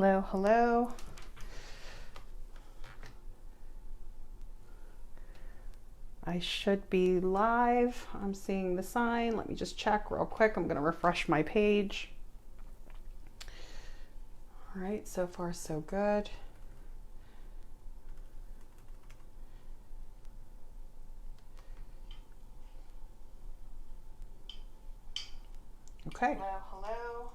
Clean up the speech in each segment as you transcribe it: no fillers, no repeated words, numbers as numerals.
Hello, hello. I should be live. I'm seeing the sign. Let me just check real quick. I'm going to refresh my page. All right, so far so good. Okay. Hello.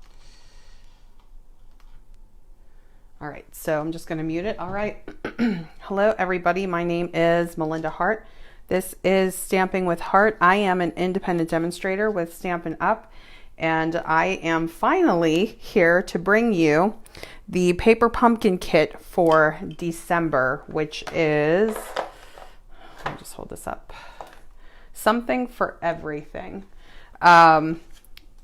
All right, so I'm just going to mute it. All right. Hello, everybody. My name is Melinda Hart. This is Stamping with Hart. I am an independent demonstrator with Stampin' Up, and I am finally here to bring you the paper pumpkin kit for December, which is, let me just hold this up, something for everything.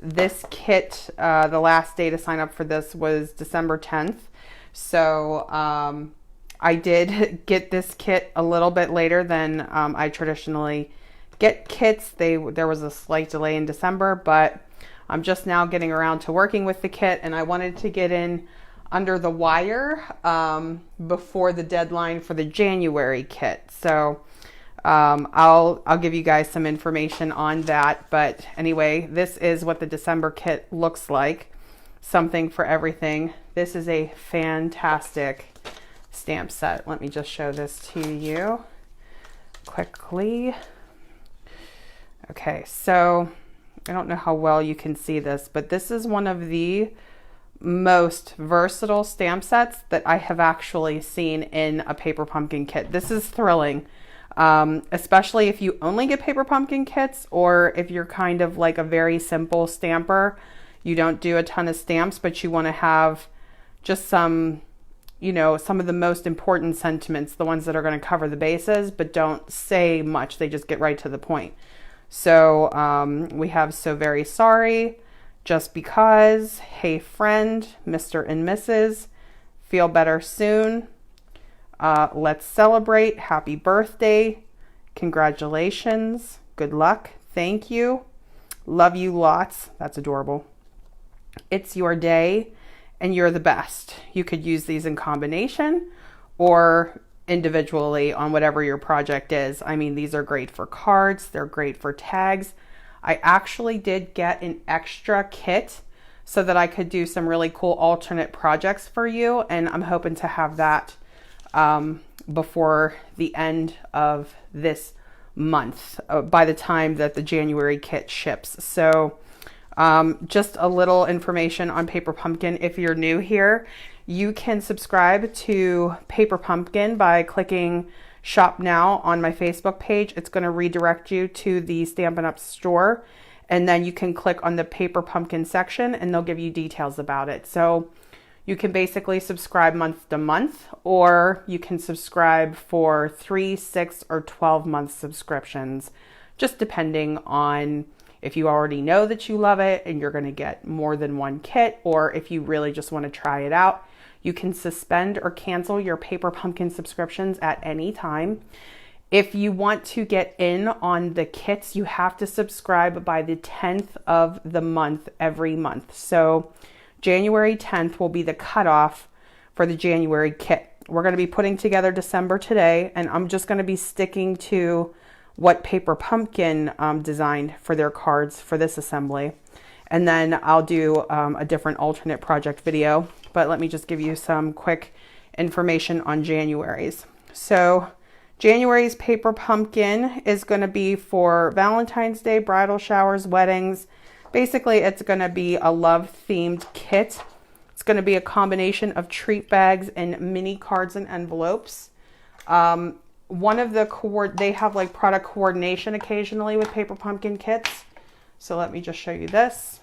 This kit, the last day to sign up for this was December 10th. So I did get this kit a little bit later than I traditionally get kits. There was a slight delay in December, but I'm just now getting around to working with the kit, and I wanted to get in under the wire before the deadline for the January kit. So I'll give you guys some information on that. But anyway, this is what the December kit looks like. Something for everything. This is a fantastic stamp set. Let me just show this to you quickly. Okay, so I don't know how well you can see this, but this is one of the most versatile stamp sets that I have actually seen in a paper pumpkin kit. This is thrilling, especially if you only get paper pumpkin kits, or if you're kind of like a very simple stamper. You don't do a ton of stamps, but you want to have just some, you know, some of the most important sentiments, the ones that are going to cover the bases, but don't say much. They just get right to the point. So we have So Very Sorry, Just Because, Hey Friend, Mr. and Mrs., Feel Better Soon, Let's Celebrate, Happy Birthday, Congratulations, Good Luck, Thank You, Love You Lots, that's adorable, It's Your Day, and You're the Best. You could use these in combination or individually on whatever your project is. I mean, these are great for cards. They're great for tags. I actually did get an extra kit so that I could do some really cool alternate projects for you. And I'm hoping to have that before the end of this month, by the time that the January kit ships. So just a little information on Paper Pumpkin. If you're new here, you can subscribe to Paper Pumpkin by clicking Shop Now on my Facebook page. It's going to redirect you to the Stampin' Up store, and then you can click on the Paper Pumpkin section and they'll give you details about it. So you can basically subscribe month to month, or you can subscribe for 3, 6, or 12-month subscriptions, just depending on if you already know that you love it and you're going to get more than one kit, or if you really just want to try it out. You can suspend or cancel your Paper Pumpkin subscriptions at any time. If you want to get in on the kits, you have to subscribe by the 10th of the month every month. So January 10th will be the cutoff for the January kit. We're going to be putting together December today, and I'm just going to be sticking to what Paper Pumpkin designed for their cards for this assembly. And then I'll do a different alternate project video. But let me just give you some quick information on January's. So January's Paper Pumpkin is going to be for Valentine's Day, bridal showers, weddings. Basically, it's going to be a love-themed kit. It's going to be a combination of treat bags and mini cards and envelopes. One of the they have like product coordination occasionally with Paper Pumpkin kits. So let me just show you this.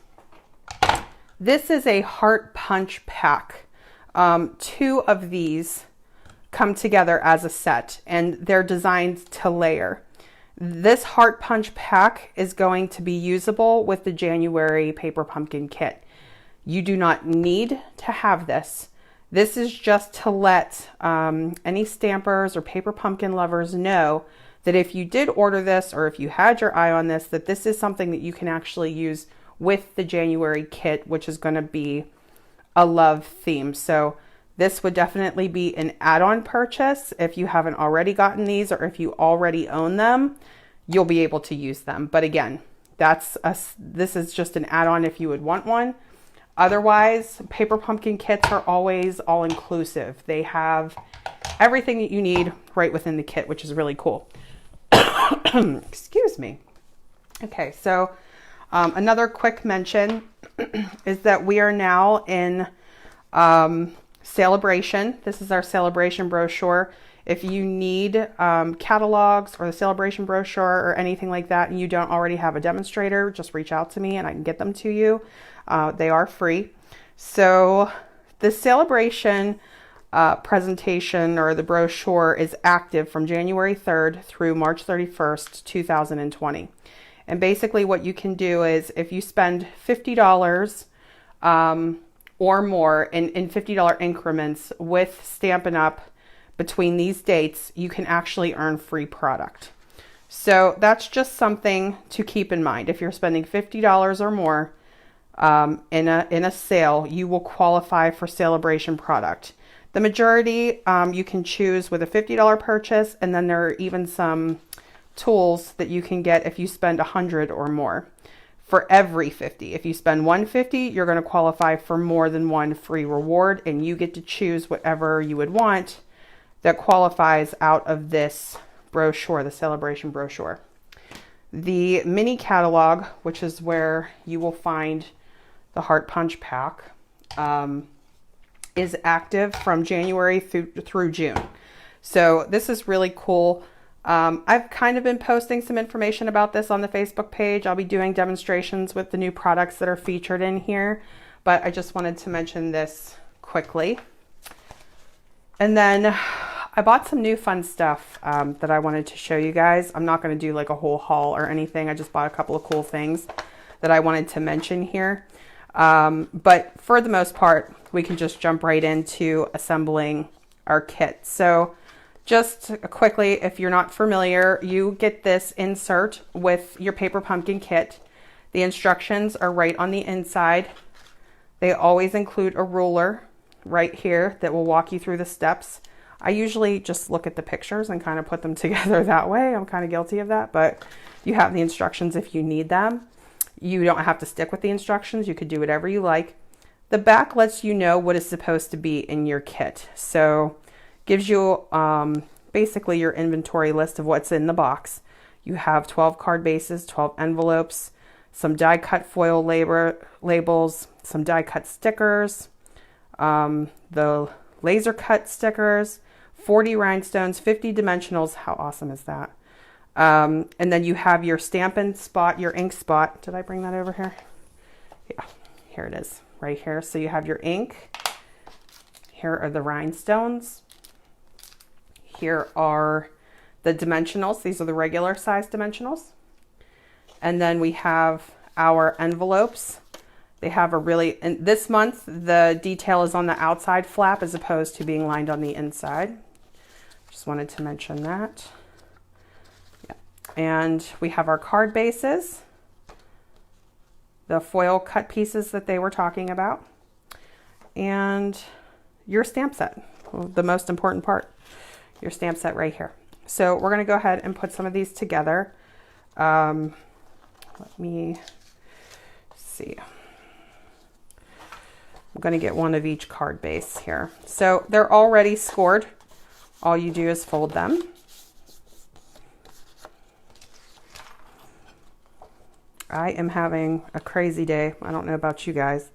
This is a Heart Punch pack. 2 of these come together as a set, and they're designed to layer. This Heart Punch pack is going to be usable with the January Paper Pumpkin kit. You do not need to have this. This is just to let any stampers or Paper Pumpkin lovers know that if you did order this, or if you had your eye on this, that this is something that you can actually use with the January kit, which is going to be a love theme. So This would definitely be an add-on purchase. If you haven't already gotten these, or if you already own them, you'll be able to use them. But again, this is just an add-on if you would want one. Otherwise, paper pumpkin kits are always all-inclusive. They have everything that you need right within the kit, which is really cool. Excuse me. Okay, so another quick mention is that we are now in Celebration. This is our Celebration brochure. If you need catalogs or the Celebration brochure or anything like that, and you don't already have a demonstrator, just reach out to me and I can get them to you. They are free. So the Celebration presentation or the brochure is active from January 3rd through March 31st, 2020. And basically what you can do is if you spend $50 or more in $50 increments with Stampin' Up! Between these dates, you can actually earn free product. So that's just something to keep in mind. If you're spending $50 or more in a sale, you will qualify for Celebration product. The majority you can choose with a $50 purchase, and then there are even some tools that you can get if you spend $100 or more. For every 50. If you spend $150, you're going to qualify for more than one free reward, and you get to choose whatever you would want that qualifies out of this brochure, the Celebration brochure. The mini catalog, which is where you will find the Hart Punch Pack, is active from January through June. So this is really cool. I've kind of been posting some information about this on the Facebook page. I'll be doing demonstrations with the new products that are featured in here, but I just wanted to mention this quickly. And then I bought some new fun stuff that I wanted to show you guys. I'm not going to do like a whole haul or anything. I just bought a couple of cool things that I wanted to mention here. But for the most part, we can just jump right into assembling our kit. So just quickly, if you're not familiar, you get this insert with your paper pumpkin kit. The instructions are right on the inside. They always include a ruler right here that will walk you through the steps. I usually just look at the pictures and kind of put them together that way. I'm kind of guilty of that, but you have the instructions if you need them. You don't have to stick with the instructions. You could do whatever you like. The back lets you know what is supposed to be in your kit. So gives you basically your inventory list of what's in the box. You have 12 card bases, 12 envelopes, some die cut foil labels, some die cut stickers, the laser cut stickers, 40 rhinestones, 50 dimensionals. How awesome is that? And then you have your Stampin' spot, your ink spot. Did I bring that over here? Yeah, here it is, right here. So you have your ink. Here are the rhinestones. Here are the dimensionals. These are the regular size dimensionals. And then we have our envelopes. They have a really, and this month the detail is on the outside flap as opposed to being lined on the inside. Just wanted to mention that. Yeah. And we have our card bases, the foil cut pieces that they were talking about, and your stamp set, the most important part, your stamp set right here. So we're going to go ahead and put some of these together. Let me see. I'm going to get one of each card base here. So they're already scored. All you do is fold them. I am having a crazy day. I don't know about you guys.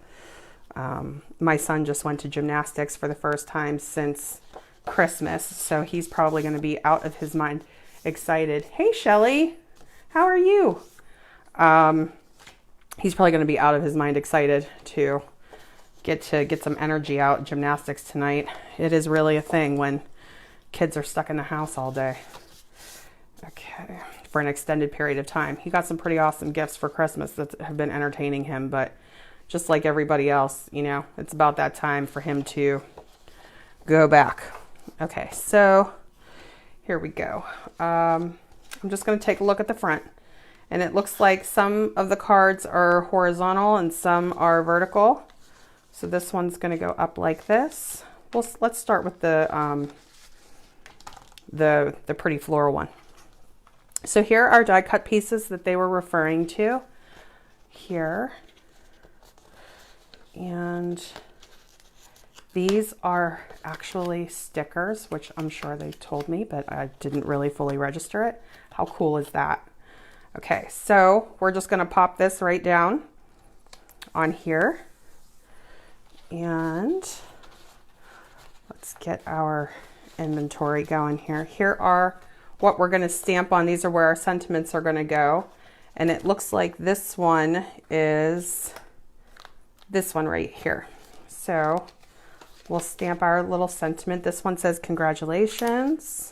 My son just went to gymnastics for the first time since Christmas, so he's probably going to be out of his mind excited. Hey, Shelly, how are you? He's probably going to be out of his mind excited to get some energy out in gymnastics tonight. It is really a thing when kids are stuck in the house all day. Okay, for an extended period of time. He got some pretty awesome gifts for Christmas that have been entertaining him, but just like everybody else, you know, it's about that time for him to go back. Okay, so here we go. I'm just going to take a look at the front, and it looks like some of the cards are horizontal and some are vertical. So this one's going to go up like this. let's start with the pretty floral one. So here are die cut pieces that they were referring to here. And these are actually stickers, which I'm sure they told me, but I didn't really fully register it. How cool is that? Okay, so we're just gonna pop this right down on here. And let's get our inventory going here. Here are what we're gonna stamp on. These are where our sentiments are gonna go. And it looks like this one is this one right here. So we'll stamp our little sentiment. This one says, congratulations.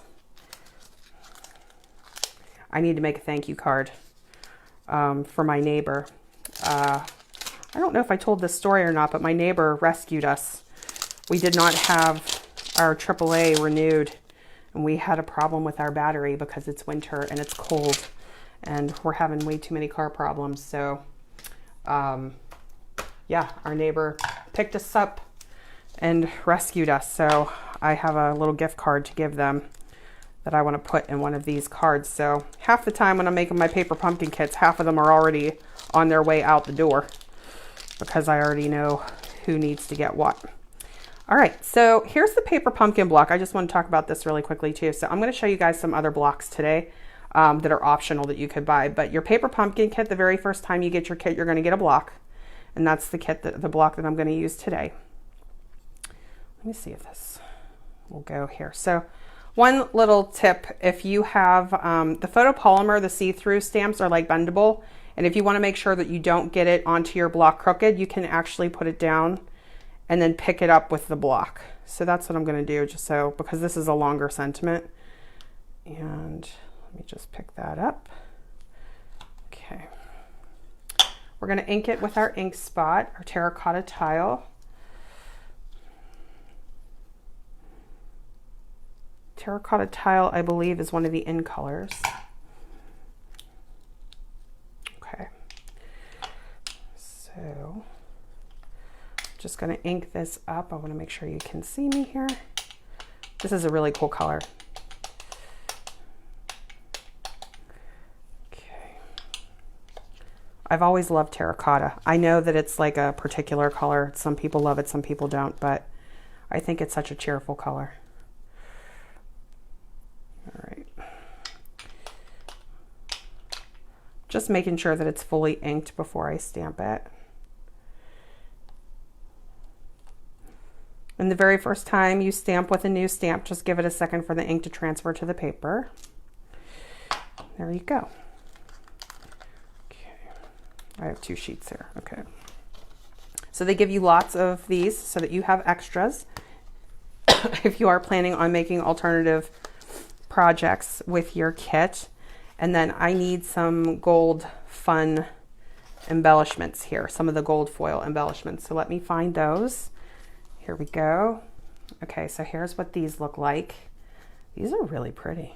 I need to make a thank you card for my neighbor. I don't know if I told this story or not, but my neighbor rescued us. We did not have our AAA renewed, and we had a problem with our battery because it's winter and it's cold, and we're having way too many car problems. So yeah, our neighbor picked us up and rescued us. So I have a little gift card to give them that I want to put in one of these cards. So half the time when I'm making my paper pumpkin kits, half of them are already on their way out the door because I already know who needs to get what. All right, so here's the paper pumpkin block. I just want to talk about this really quickly too. So I'm going to show you guys some other blocks today that are optional that you could buy. But your paper pumpkin kit, the very first time you get your kit, you're going to get a block. And that's the kit, the block that I'm going to use today. Let me see if this will go here. So one little tip, if you have the photopolymer, the see-through stamps are like bendable. And if you want to make sure that you don't get it onto your block crooked, you can actually put it down and then pick it up with the block. So that's what I'm going to do, just so, because this is a longer sentiment. And let me just pick that up. Okay. We're going to ink it with our ink spot, our terracotta tile. Terracotta tile, I believe, is one of the in colors. Okay. So, just going to ink this up. I want to make sure you can see me here. This is a really cool color. I've always loved terracotta. I know that it's like a particular color. Some people love it, some people don't, but I think it's such a cheerful color. All right. Just making sure that it's fully inked before I stamp it. And the very first time you stamp with a new stamp, just give it a second for the ink to transfer to the paper. There you go. I have 2 sheets here. Okay. So they give you lots of these so that you have extras if you are planning on making alternative projects with your kit. And then I need some gold fun embellishments here, some of the gold foil embellishments. So let me find those. Here we go. Okay, so here's what these look like. These are really pretty.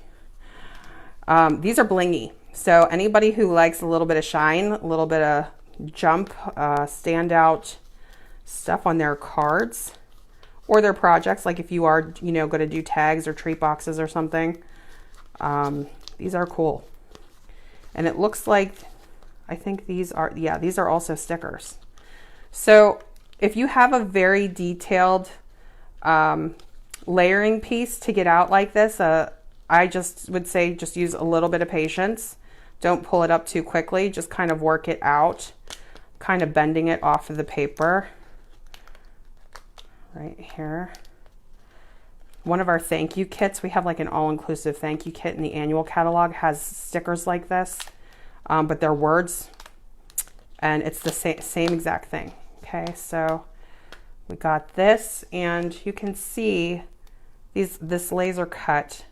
These are blingy. So anybody who likes a little bit of shine, a little bit of jump, standout stuff on their cards or their projects, like if you are, you know, going to do tags or treat boxes or something, these are cool. And it looks like, I think these are, yeah, these are also stickers. So if you have a very detailed layering piece to get out like this, I just would say just use a little bit of patience. Don't pull it up too quickly. Just kind of work it out, kind of bending it off of the paper right here. One of our thank you kits, we have like an all-inclusive thank you kit in the annual catalog, has stickers like this, but they're words, and it's the same exact thing. Okay, so we got this, and you can see this laser cut.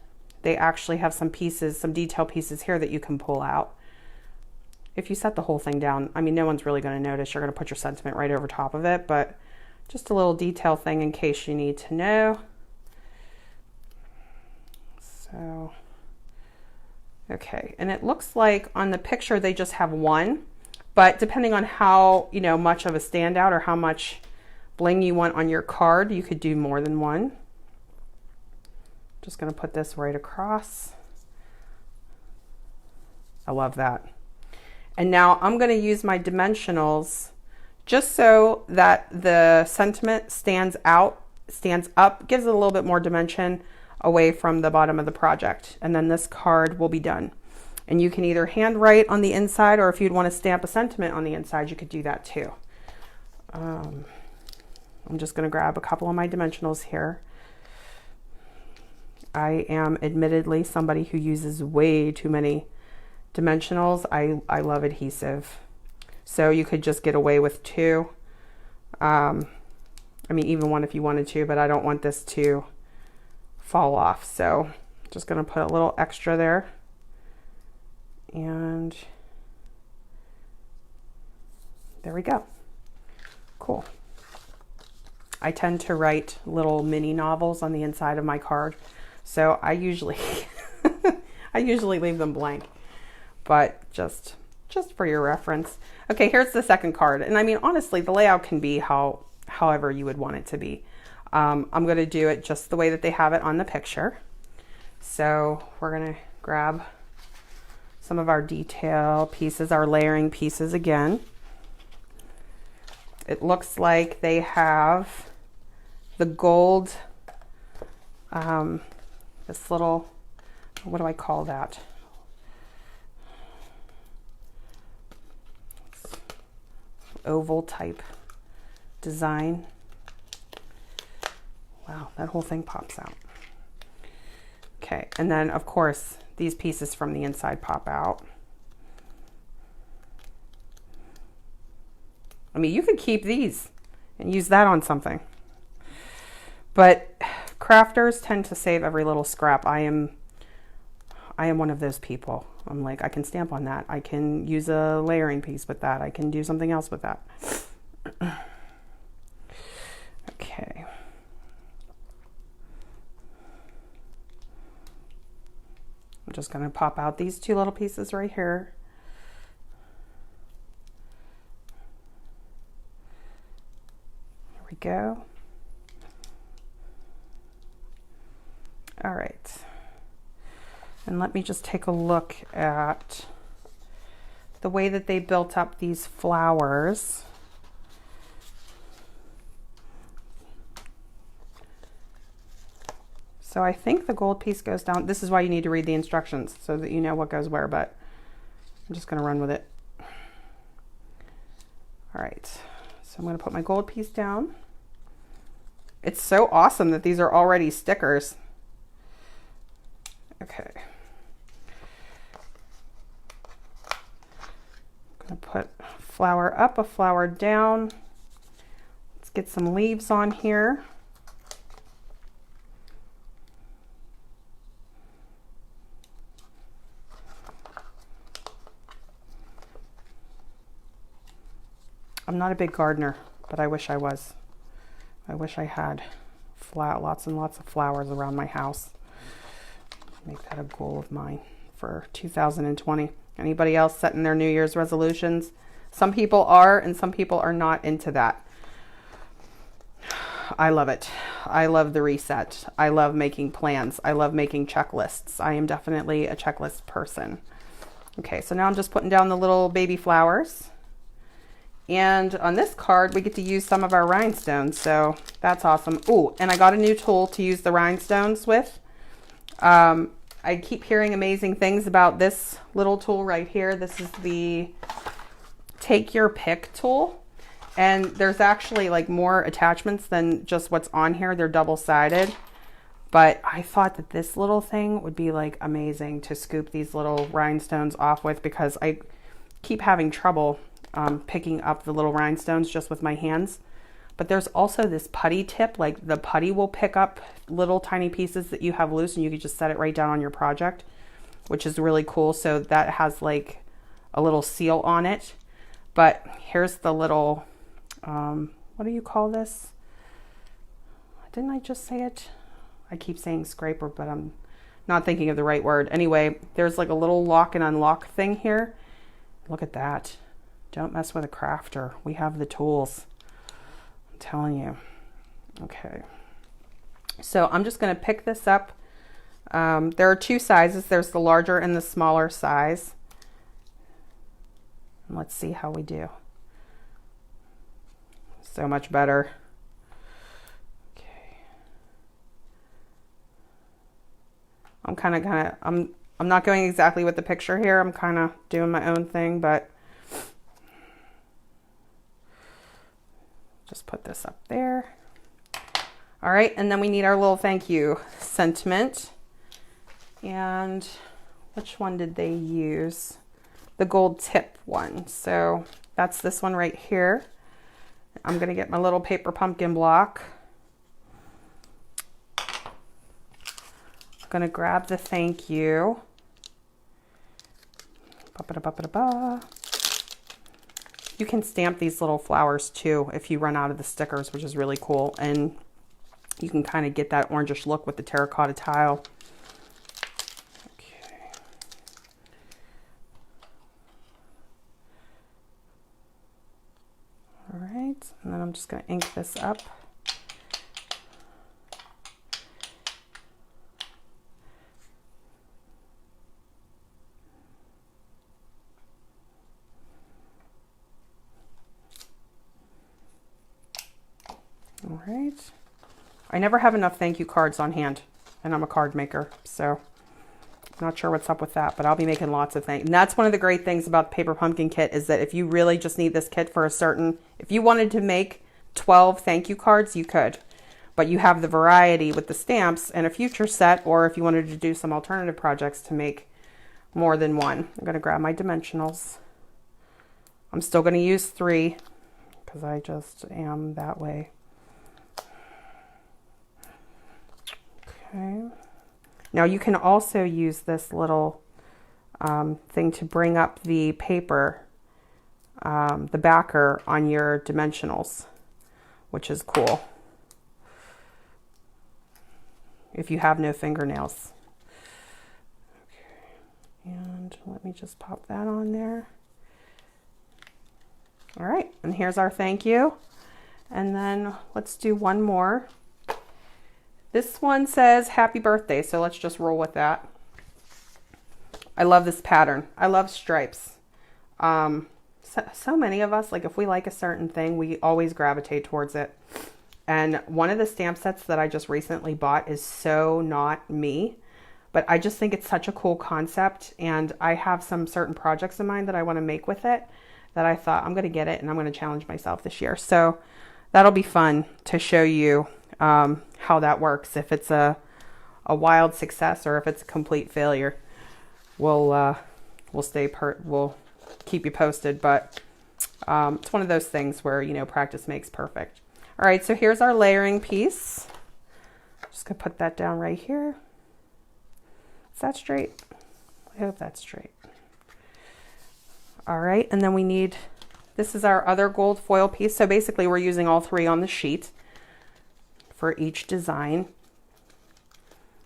They actually have some pieces, some detail pieces here that you can pull out. If you set the whole thing down, I mean, no one's really going to notice. You're going to put your sentiment right over top of it, but just a little detail thing in case you need to know. So, okay. And it looks like on the picture, they just have one, but depending on how, you know, much of a standout or how much bling you want on your card. You could do more than one. Just going to put this right across. I love that. And now I'm going to use my dimensionals just so that the sentiment stands up, gives it a little bit more dimension away from the bottom of the project. And then this card will be done. And you can either handwrite on the inside, or if you'd want to stamp a sentiment on the inside, you could do that too. I'm just going to grab a couple of my dimensionals here. I am admittedly somebody who uses way too many dimensionals. I love adhesive. So you could just get away with 2. I mean, even 1 if you wanted to, but I don't want this to fall off. So just going to put a little extra there. And there we go. Cool. I tend to write little mini novels on the inside of my card. So I usually leave them blank, but just for your reference. Okay, here's the second card. And I mean, honestly, the layout can be however you would want it to be. I'm going to do it just the way that they have it on the picture. So we're going to grab some of our detail pieces, our layering pieces again. It looks like they have the gold, this little, what do I call that? Oval type design. Wow, that whole thing pops out. Okay, and then of course these pieces from the inside pop out. I mean, you could keep these and use that on something. But crafters tend to save every little scrap. I am one of those people. I'm like, I can stamp on that. I can use a layering piece with that. I can do something else with that. Okay. I'm just going to pop out these 2 little pieces right here. There we go. All right. And let me just take a look at the way that they built up these flowers. So I think the gold piece goes down. This is why you need to read the instructions so that you know what goes where, but I'm just going to run with it. All right. So I'm going to put my gold piece down. It's so awesome that these are already stickers. Okay. I'm going to put a flower up, a flower down. Let's get some leaves on here. I'm not a big gardener, but I wish I was. I wish I had lots and lots of flowers around my house. Make that a goal of mine for 2020. Anybody else setting their New Year's resolutions? Some people are, and some people are not into that. I love it. I love the reset. I love making plans. I love making checklists. I am definitely a checklist person. Okay, so now I'm just putting down the little baby flowers. And on this card, we get to use some of our rhinestones, so that's awesome. Oh, and I got a new tool to use the rhinestones with. I keep hearing amazing things about this little tool right here. This is the Take Your Pick tool. And there's actually like more attachments than just what's on here. They're double-sided. But I thought that this little thing would be like amazing to scoop these little rhinestones off with, because I keep having trouble picking up the little rhinestones just with my hands. But there's also this putty tip, like the putty will pick up little tiny pieces that you have loose, and you can just set it right down on your project, which is really cool. So that has like a little seal on it. But here's the little, what do you call this? Didn't I just say it? I keep saying scraper, but I'm not thinking of the right word. Anyway, there's like a little lock and unlock thing here. Look at that. Don't mess with a crafter. We have the tools. telling you. Okay. So I'm just going to pick this up. There are two sizes. There's the larger and the smaller size. And let's see how we do. So much better. Okay. I'm not going exactly with the picture here. I'm kind of doing my own thing, but just put this up there. All right, and then we need our little thank you sentiment. And which one did they use? The gold tip one. So that's this one right here. I'm gonna get my little paper pumpkin block. I'm gonna grab the thank you. Ba-ba-da-ba-ba-da-ba. You can stamp these little flowers too if you run out of the stickers, which is really cool. And you can kind of get that orangish look with the terracotta tile. Okay. All right, and then I'm just going to ink this up. All right. I never have enough thank you cards on hand, and I'm a card maker, so I'm not sure what's up with that, but I'll be making lots of things. And that's one of the great things about the Paper Pumpkin kit is that if you really just need this kit for a certain, if you wanted to make 12 thank you cards, you could, but you have the variety with the stamps and a future set, or if you wanted to do some alternative projects to make more than one. I'm going to grab my dimensionals. I'm still going to use 3 because I just am that way. Okay. Now you can also use this little thing to bring up the paper, the backer on your dimensionals, which is cool if you have no fingernails. Okay. And let me just pop that on there. All right, and here's our thank you. And then let's do one more. This one says happy birthday, so let's just roll with that. I love this pattern. I love stripes. So many of us, like if we like a certain thing, we always gravitate towards it. And one of the stamp sets that I just recently bought is so not me, but I just think it's such a cool concept. And I have some certain projects in mind that I want to make with it that I thought I'm going to get it and I'm going to challenge myself this year. So that'll be fun to show you how that works. If it's a wild success or if it's a complete failure, we'll keep you posted. But it's one of those things where, you know, practice makes perfect. All right, so here's our layering piece. Just gonna put that down right here. Is that straight? I hope that's straight. All right, and then we need, this is our other gold foil piece. So basically we're using all 3 on the sheet for each design.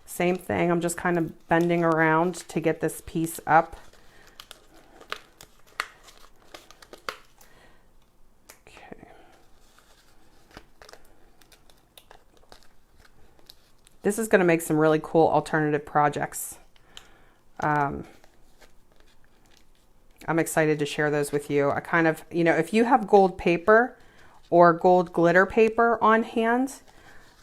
Same thing, I'm just kind of bending around to get this piece up. Okay. This is going to make some really cool alternative projects. I'm excited to share those with you. I kind of, you know, if you have gold paper or gold glitter paper on hand,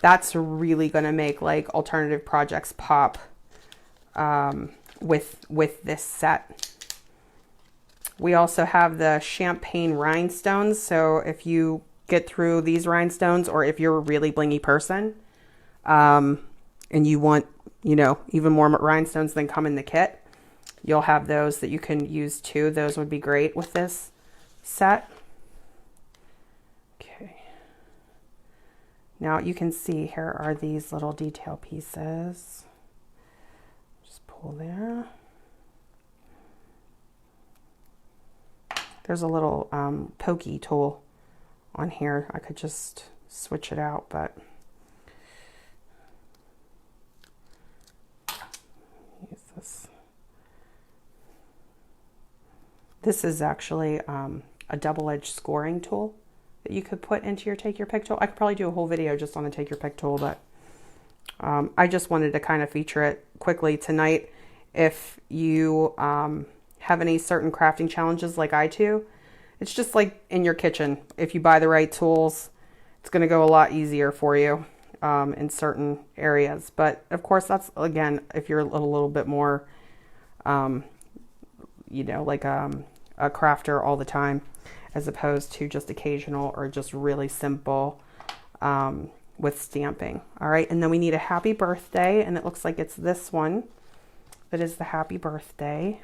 that's really going to make like alternative projects pop with this set. We also have the champagne rhinestones. So if you get through these rhinestones, or if you're a really blingy person and you want, you know, even more rhinestones than come in the kit, you'll have those that you can use too. Those would be great with this set. Okay. Now you can see here are these little detail pieces. Just pull there. There's a little pokey tool on here. I could just switch it out, but use this. This is actually a double-edged scoring tool. that you could put into your Take Your Pick tool. I could probably do a whole video just on the Take Your Pick tool, but I just wanted to kind of feature it quickly tonight. If you have any certain crafting challenges like I do, it's just like in your kitchen. If you buy the right tools, it's going to go a lot easier for you in certain areas. But of course, that's, again, if you're a little bit more, you know, like a crafter all the time, as opposed to just occasional or just really simple with stamping. All right, and then we need a happy birthday, and it looks like it's this one that is the happy birthday.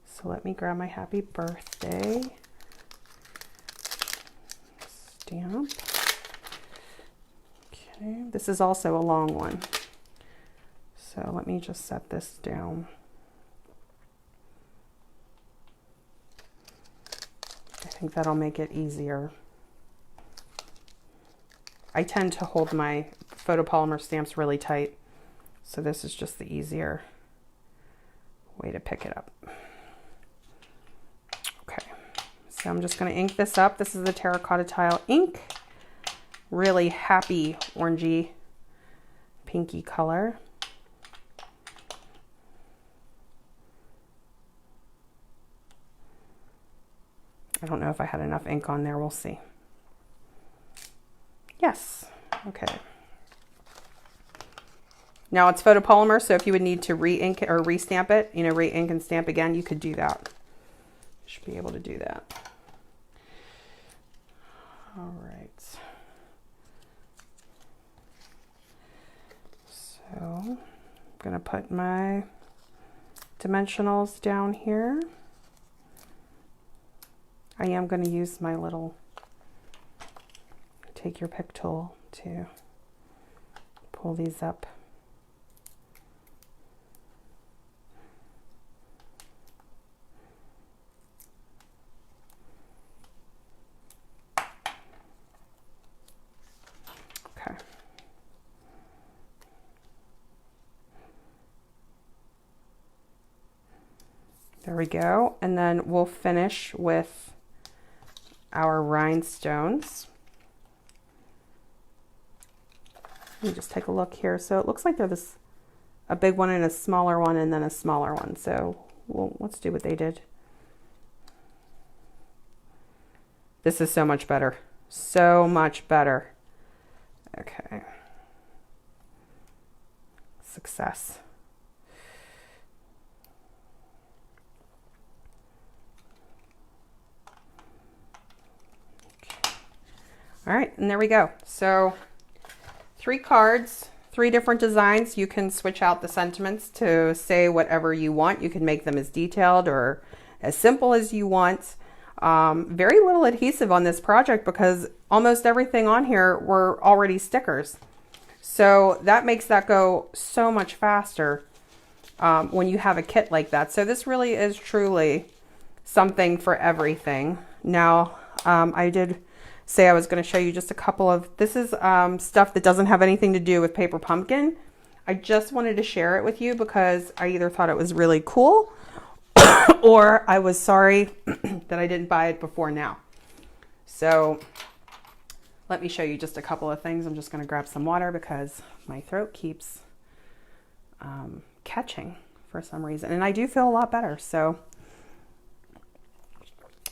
So let me grab my happy birthday stamp. Okay, this is also a long one. So let me just set this down. I think that'll make it easier. I tend to hold my photopolymer stamps really tight, so this is just the easier way to pick it up. Okay, so I'm just going to ink this up. This is the terracotta tile ink. Really happy orangey pinky color. I don't know if I had enough ink on there. We'll see. Yes. Okay. Now it's photopolymer, so if you would need to re-ink it or re-stamp it, you know, re-ink and stamp again, you could do that. You should be able to do that. All right. So I'm going to put my dimensionals down here. I am going to use my little Take Your Pick tool to pull these up. Okay. There we go. And then we'll finish with our rhinestones. Let me just take a look here. So it looks like there's a big one and a smaller one and then a smaller one. So let's do what they did. This is so much better. So much better. Okay. Success. All right, and there we go. So 3 cards, 3 different designs. You can switch out the sentiments to say whatever you want. You can make them as detailed or as simple as you want. Very little adhesive on this project because almost everything on here were already stickers. So that makes that go so much faster when you have a kit like that. So this really is truly something for everything. Now, I did say I was going to show you just a couple of, this is stuff that doesn't have anything to do with Paper Pumpkin. I just wanted to share it with you because I either thought it was really cool or I was sorry that I didn't buy it before now. So let me show you just a couple of things. I'm just going to grab some water because my throat keeps catching for some reason. And I do feel a lot better. So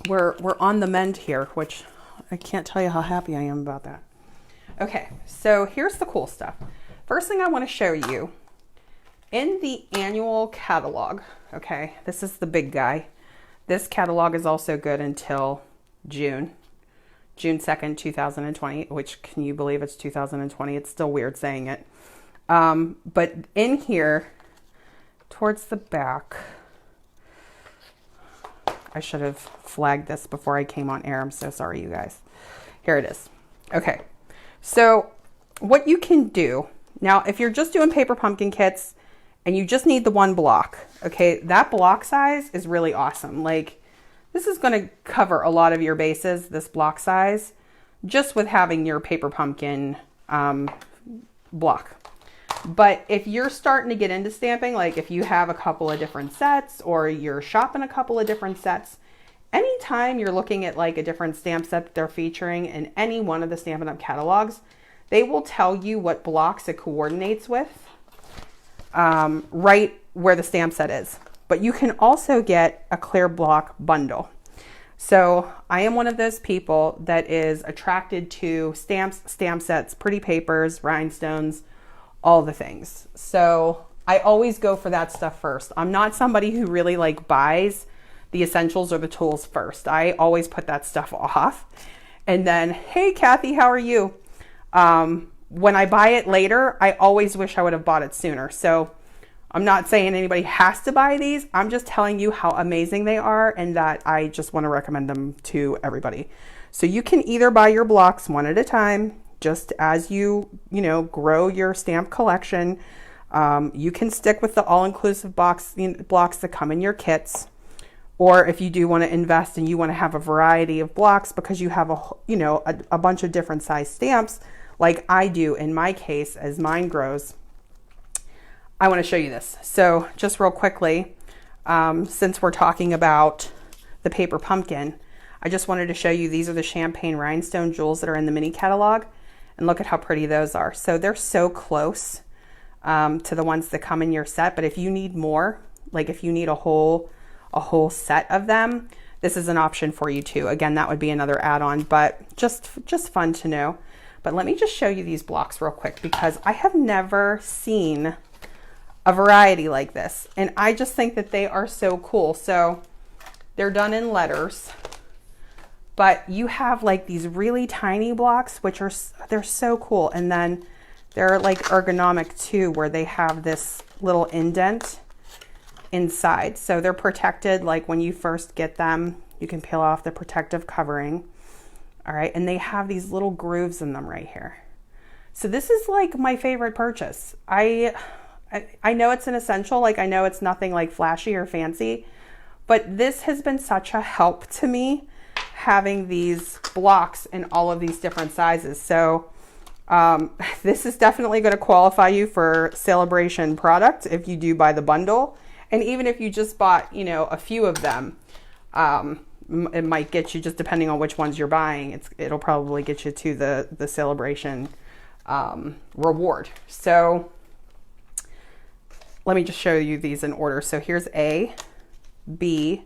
we're on the mend here, which I can't tell you how happy I am about that. Okay, so here's the cool stuff. First thing I want to show you, in the annual catalog, okay, this is the big guy. This catalog is also good until June 2nd, 2020, which, can you believe it's 2020? It's still weird saying it. But in here, towards the back, I should have flagged this before I came on air. I'm so sorry, you guys. Here it is. Okay, so what you can do, now if you're just doing Paper Pumpkin kits and you just need the 1 block, okay, that block size is really awesome. Like, this is going to cover a lot of your bases, this block size, just with having your Paper Pumpkin block. But if you're starting to get into stamping, like if you have a couple of different sets or you're shopping a couple of different sets anytime you're looking at like a different stamp set that they're featuring in any one of the Stampin' Up! Catalogs, they will tell you what blocks it coordinates with, right where the stamp set is. But you can also get a clear block bundle. So I am one of those people that is attracted to stamps, stamp sets, pretty papers, rhinestones, all the things. So I always go for that stuff first. I'm not somebody who really like buys the essentials or the tools first. I always put that stuff off. And then, hey, Kathy, how are you? When I buy it later, I always wish I would have bought it sooner. So I'm not saying anybody has to buy these. I'm just telling you how amazing they are and that I just want to recommend them to everybody. So you can either buy your blocks one at a time, just as you grow your stamp collection. You can stick with the all-inclusive blocks that come in your kits. Or if you do want to invest and you want to have a variety of blocks because you have a bunch of different size stamps, like I do in my case as mine grows, I want to show you this. So just real quickly, since we're talking about the paper pumpkin, I just wanted to show you, these are the champagne rhinestone jewels that are in the mini catalog, and look at how pretty those are. So they're so close to the ones that come in your set, but if you need more, like if you need a whole set of them, this is an option for you too. Again, that would be another add-on, but just fun to know. But let me just show you these blocks real quick because I have never seen a variety like this. And I just think that they are so cool. So they're done in letters, but you have like these really tiny blocks, which they're so cool. And then they're like ergonomic too, where they have this little indent inside. So they're protected. Like when you first get them, you can peel off the protective covering. All right. And they have these little grooves in them right here. So this is like my favorite purchase. I know it's an essential, like I know it's nothing like flashy or fancy, but this has been such a help to me having these blocks in all of these different sizes. So this is definitely going to qualify you for celebration product if you do buy the bundle. And even if you just bought, a few of them, it might get you, just depending on which ones you're buying, it'll probably get you to the celebration reward. So let me just show you these in order. So here's A, B,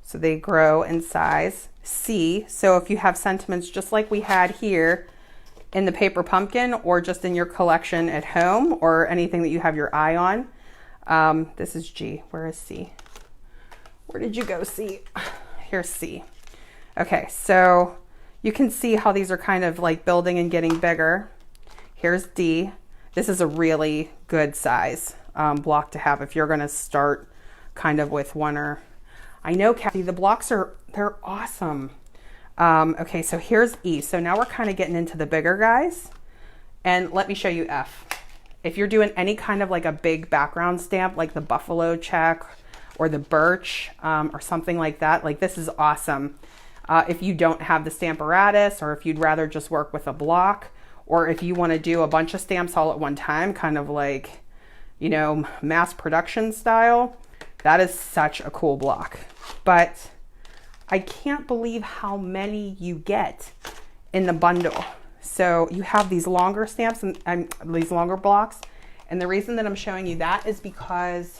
so they grow in size. C, so if you have sentiments just like we had here in the paper pumpkin, or just in your collection at home, or anything that you have your eye on. This is G. Where is C? Where did you go, C? Here's C. Okay, so you can see how these are kind of like building and getting bigger. Here's D. This is a really good size block to have if you're going to start kind of with one. Or I know, Kathy, the blocks they're awesome. Okay, so here's E. So now we're kind of getting into the bigger guys. And let me show you F. If you're doing any kind of like a big background stamp, like the buffalo check or the birch or something like that, like this is awesome. If you don't have the Stamparatus, or if you'd rather just work with a block, or if you want to do a bunch of stamps all at one time, kind of like, mass production style, that is such a cool block. But I can't believe how many you get in the bundle. So you have these longer stamps and these longer blocks. And the reason that I'm showing you that is because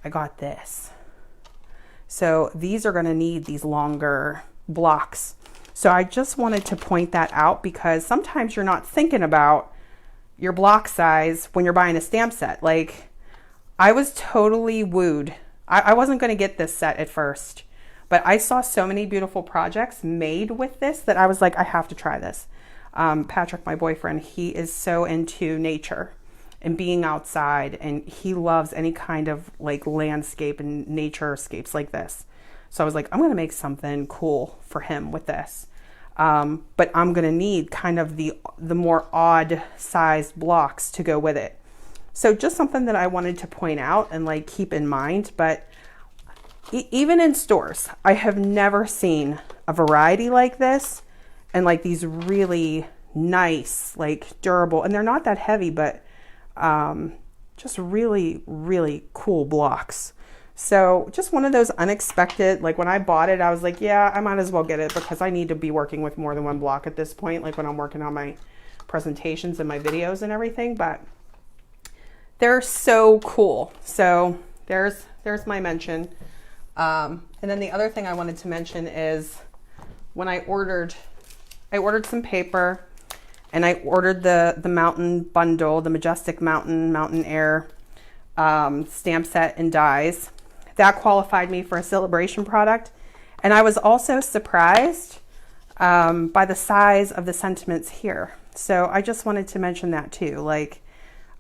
I got this. So these are going to need these longer blocks. So I just wanted to point that out because sometimes you're not thinking about your block size when you're buying a stamp set. Like, I was totally wooed. I wasn't going to get this set at first, but I saw so many beautiful projects made with this that I was like, I have to try this. Patrick, my boyfriend, he is so into nature and being outside, and he loves any kind of like landscape and naturescapes like this. So I was like, I'm going to make something cool for him with this. But I'm going to need kind of the more odd sized blocks to go with it. So just something that I wanted to point out and like keep in mind. But even in stores, I have never seen a variety like this, and like these really nice, like durable, and they're not that heavy, but just really, really cool blocks. So just one of those unexpected, like when I bought it, I was like, yeah, I might as well get it because I need to be working with more than one block at this point, like when I'm working on my presentations and my videos and everything, but they're so cool. So there's my mention. And then the other thing I wanted to mention is when I ordered some paper, and I ordered the Mountain bundle, the Majestic Mountain Air stamp set and dies. That qualified me for a celebration product. And I was also surprised by the size of the sentiments here. So I just wanted to mention that too. Like,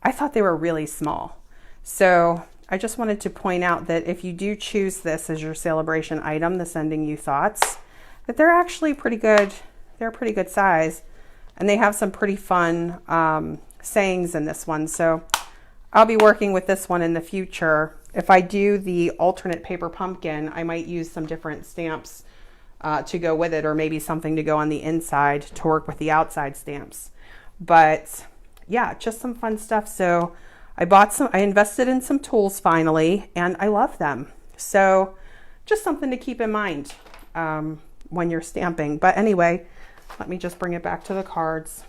I thought they were really small. So I just wanted to point out that if you do choose this as your celebration item, the Sending You Thoughts, that they're actually pretty good. They're a pretty good size. And they have some pretty fun sayings in this one. So I'll be working with this one in the future. If I do the alternate paper pumpkin, I might use some different stamps to go with it, or maybe something to go on the inside to work with the outside stamps. But yeah, just some fun stuff. So I invested in some tools finally, and I love them. So just something to keep in mind when you're stamping. But anyway, let me just bring it back to the cards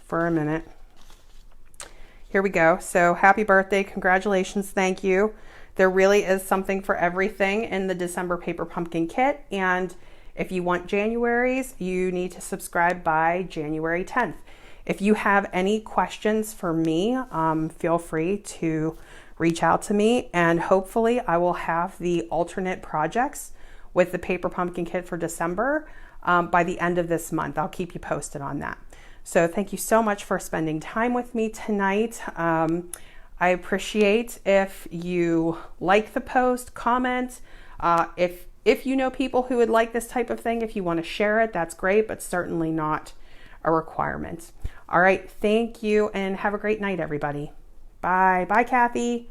for a minute. Here we go. So happy birthday. Congratulations. Thank you. There really is something for everything in the December Paper Pumpkin Kit. And if you want January's, you need to subscribe by January 10th. If you have any questions for me, feel free to reach out to me, and hopefully I will have the alternate projects with the Paper Pumpkin Kit for December by the end of this month. I'll keep you posted on that. So thank you so much for spending time with me tonight. I appreciate if you like the post, comment. If you know people who would like this type of thing, if you want to share it, that's great, but certainly not a requirement. All right, thank you, and have a great night, everybody. Bye. Bye, Kathy.